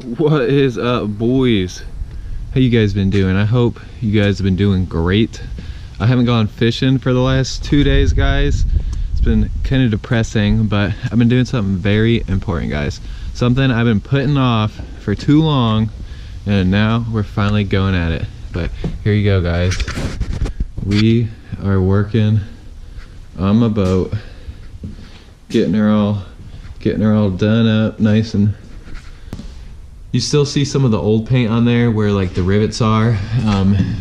What is up, boys? How you guys been doing? I hope you guys have been doing great. I haven't gone fishing for the last 2 days, guys. It's been kind of depressing, but I've been doing something very important, guys. Something I've been putting off for too long, and now we're finally going at it. But here you go, guys. We are working on my boat, getting her all done up nice, and you still see some of the old paint on there where like the rivets are.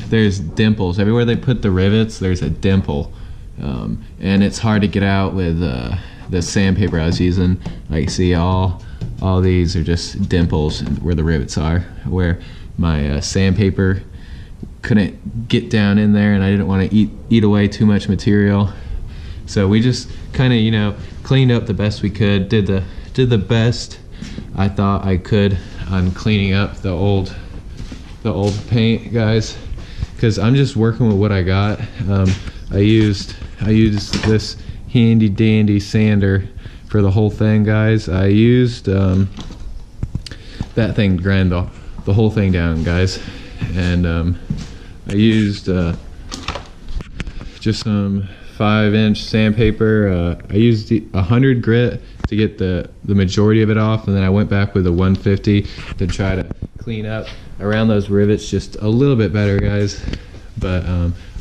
There's dimples everywhere they put the rivets. There's a dimple, and it's hard to get out with the sandpaper I was using. Like, see, all these are just dimples where the rivets are, where my sandpaper couldn't get down in there, and I didn't want to eat away too much material. So we just kind of, you know, cleaned up the best we could, did the best I thought I could on cleaning up the old paint, guys, because I'm just working with what I got. I used this handy dandy sander for the whole thing, guys. I used that thing to grind the whole thing down, guys, and I used just some 5-inch sandpaper. I used 100 grit to get the majority of it off, and then I went back with a 150 to try to clean up around those rivets just a little bit better, guys. But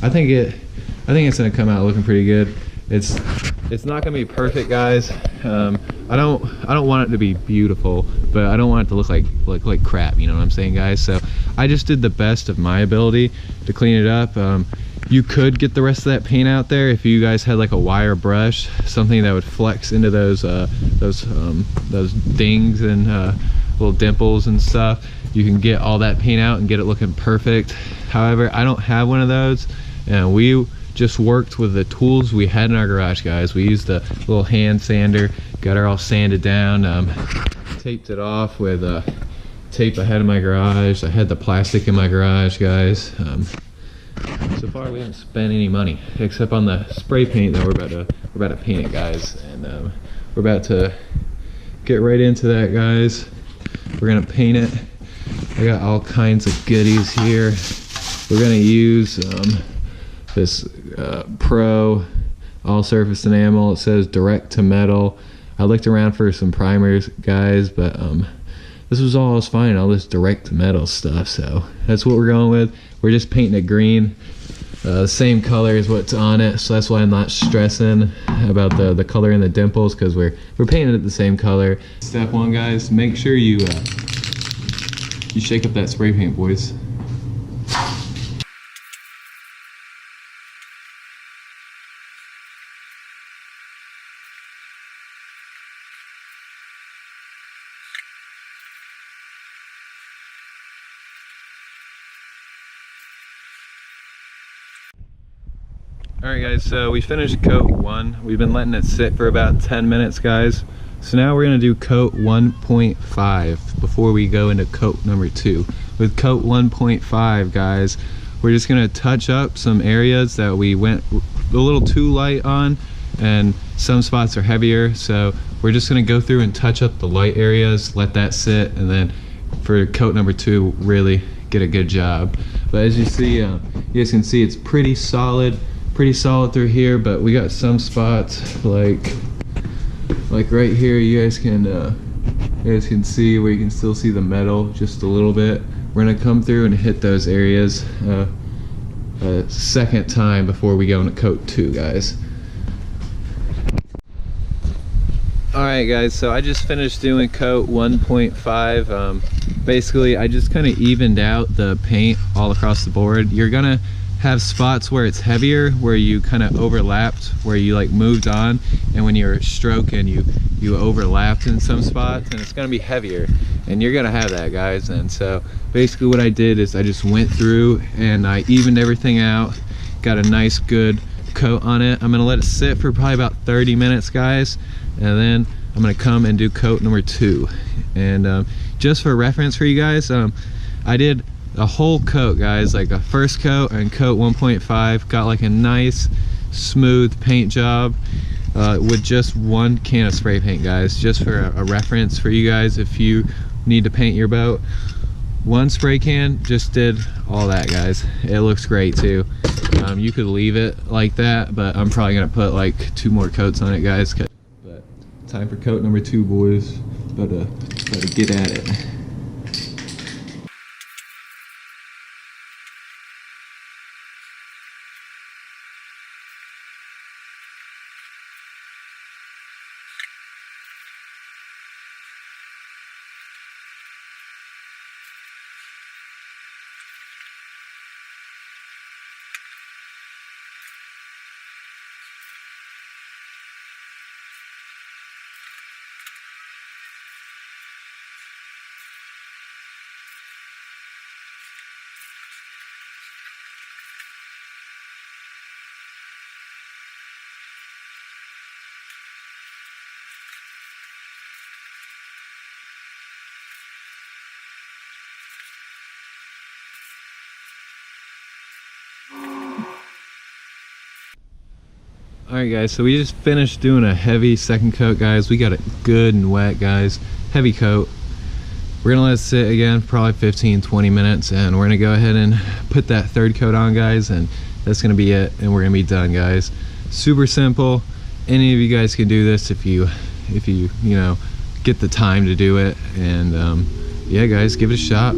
I think it's gonna come out looking pretty good. It's not gonna be perfect, guys. I don't want it to be beautiful, but I don't want it to look like crap, you know what I'm saying, guys? So I just did the best of my ability to clean it up. You could get the rest of that paint out there if you guys had like a wire brush, something that would flex into those dings and little dimples and stuff. You can get all that paint out and get it looking perfect. However, I don't have one of those, and we just worked with the tools we had in our garage, guys. We used a little hand sander, got her all sanded down, taped it off with tape I had in my garage. I had the plastic in my garage, guys. So far we haven't spent any money except on the spray paint that we're about to paint it, guys, and we're about to get right into that, guys. We're gonna paint it. I got all kinds of goodies here. We're gonna use this Pro all surface enamel. It says direct to metal. I looked around for some primers, guys, but this was all I was finding, all this direct to metal stuff, so that's what we're going with. We're just painting it green, the same color as what's on it, so that's why I'm not stressing about the color in the dimples, because we're painting it the same color. Step one, guys, make sure you shake up that spray paint, boys. Alright, guys, so we finished coat 1. We've been letting it sit for about 10 minutes, guys. So now we're going to do coat 1.5 before we go into coat number 2. With coat 1.5, guys, we're just going to touch up some areas that we went a little too light on, and some spots are heavier, so we're just going to go through and touch up the light areas, let that sit, and then for coat number 2 really get a good job. But as you see, you guys can see it's pretty solid through here, but we got some spots like right here. You guys can see where you can still see the metal just a little bit. We're gonna come through and hit those areas a second time before we go into coat 2, guys. Alright, guys, so I just finished doing coat 1.5. Basically I just kind of evened out the paint all across the board. You're gonna have spots where it's heavier, where you kind of overlapped, where you like moved on, and when you're stroking you overlapped in some spots, and it's going to be heavier, and you're going to have that, guys. And so basically what I did is I just went through and I evened everything out, got a nice good coat on it. I'm going to let it sit for probably about 30 minutes, guys, and then I'm going to come and do coat number 2. And just for reference for you guys, I did a whole coat, guys, like a first coat and coat 1.5, got like a nice smooth paint job with just 1 can of spray paint, guys. Just for a reference for you guys, if you need to paint your boat. One spray can just did all that, guys. It looks great too. You could leave it like that, but I'm probably gonna put like 2 more coats on it, guys. But time for coat number 2, boys. Better get at it. Alright guys, so we just finished doing a heavy second coat, guys. We got it good and wet, guys. Heavy coat. We're gonna let it sit again for probably 15-20 minutes, and we're gonna go ahead and put that third coat on, guys, and that's gonna be it, and we're gonna be done, guys. Super simple. Any of you guys can do this if you you know, get the time to do it. And yeah guys, give it a shot.